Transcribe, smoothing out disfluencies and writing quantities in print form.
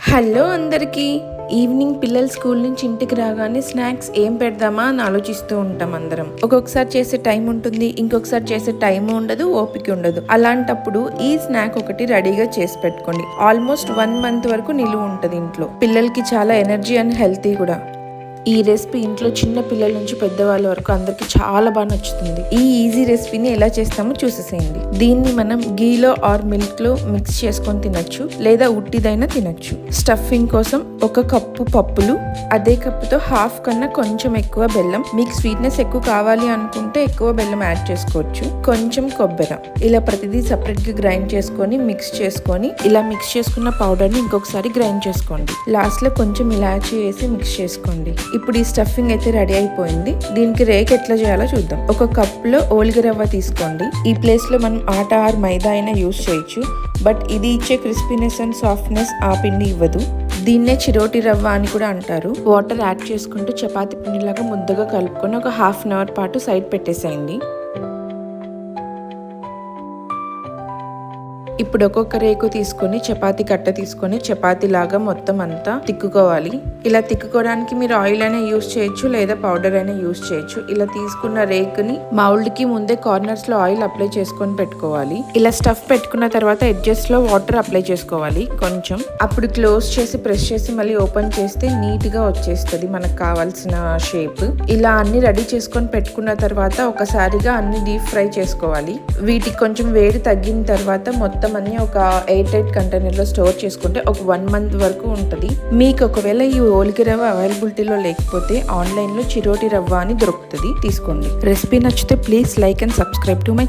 Hello అందరికీ. Evening పిల్లలు school నుంచి ఇంటికి రాగానే స్నాక్స్ ఏం పెడదామా అని ఆలోచిస్తూ ఉంటాం అందరం. ఒక్కొక్కసారి చేసే టైం ఉంటుంది, ఇంకొకసారి చేసే టైం ఉండదు, ఓపిక ఉండదు. అలాంటప్పుడు ఈ స్నాక్ ఒకటి రెడీగా చేసి పెట్టుకోండి. ఆల్మోస్ట్ 1 month వరకు నిలువ ఉంటుంది ఇంట్లో. పిల్లలకి చాలా ఎనర్జీ అండ్ హెల్తీ కూడా. ఈ రెసిపీ ఇంట్లో చిన్న పిల్లల నుంచి పెద్దవాళ్ళ వరకు అందరికి చాలా బాగా నచ్చుతుంది. ఈ ఈజీ రెసిపీని ఎలా చేస్తామో చూసేసేయండి. దీన్ని మనం గీలో ఆర్ మిల్క్ లో మిక్స్ చేసుకొని తినొచ్చు, లేదా ఉట్టిదైనా తినొచ్చు. స్టఫింగ్ కోసం 1 కప్పు పప్పులు, అదే కప్పుతో హాఫ్ కన్నా కొంచెం ఎక్కువ బెల్లం. మీకు స్వీట్నెస్ ఎక్కువ కావాలి అనుకుంటే ఎక్కువ బెల్లం యాడ్ చేసుకోవచ్చు. కొంచెం కొబ్బరి. ఇలా ప్రతిదీ సపరేట్ గా గ్రైండ్ చేసుకొని మిక్స్ చేసుకొని, ఇలా మిక్స్ చేసుకున్న పౌడర్ ని ఇంకొకసారి గ్రైండ్ చేసుకోండి. లాస్ట్ లో కొంచెం ఇలాచీ వేసి మిక్స్ చేసుకోండి. ఇప్పుడు ఈ స్టఫింగ్ అయితే రెడీ అయిపోయింది. దీనికి రేక్ ఎట్లా చేయాలో చూద్దాం. 1 కప్లో ఓలిగ రవ్వ తీసుకోండి. ఈ ప్లేస్ లో మనం ఆట ఆర్ మైదా అయినా యూస్ చేయొచ్చు, బట్ ఇది ఇచ్చే క్రిస్పీనెస్ అండ్ సాఫ్ట్నెస్ ఆ పిండి ఇవ్వదు. దీన్నే చిరోటి రవ్వ అని కూడా అంటారు. వాటర్ యాడ్ చేసుకుంటూ చపాతీ పిండిలాగా ముద్దగా కలుపుకొని ఒక 1/2 hour పాటు సైడ్ పెట్టేసేయండి. ఇప్పుడు ఒక్కొక్క రేకు తీసుకొని చపాతీ కట్ట తీసుకొని చపాతీ లాగా మొత్తం అంతా తిక్కుకోవాలి. ఇలా తిక్కుకోవడానికి మీరు ఆయిల్ అయినా యూస్ చేయొచ్చు, లేదా పౌడర్ అయినా యూస్ చేయొచ్చు. ఇలా తీసుకున్న రేకుని మౌల్డ్ కి ముందే కార్నర్స్ లో ఆయిల్ అప్లై చేసుకొని పెట్టుకోవాలి. ఇలా స్టఫ్ పెట్టుకున్న తర్వాత ఎడ్జెస్ లో వాటర్ అప్లై చేసుకోవాలి కొంచెం. అప్పుడు క్లోజ్ చేసి ప్రెస్ చేసి మళ్ళీ ఓపెన్ చేస్తే నీట్ గా వచ్చేస్తుంది మనకు కావాల్సిన షేప్. ఇలా అన్ని రెడీ చేసుకొని పెట్టుకున్న తర్వాత ఒకసారిగా అన్ని డీప్ ఫ్రై చేసుకోవాలి. వీటికి కొంచెం వేడి తగ్గిన తర్వాత మొత్తం అన్ని ఒక 8 కంటైనర్ లో స్టోర్ చేసుకుంటే ఒక 1 month వరకు ఉంటుంది. మీకు ఒకవేళ ఈ ఓలిగ రవ్వ అవైలబిలిటీలో లేకపోతే ఆన్లైన్ లో చిరోటి రవ్వ అని దొరుకుతుంది, తీసుకోండి. రెసిపీ నచ్చితే please like and subscribe to my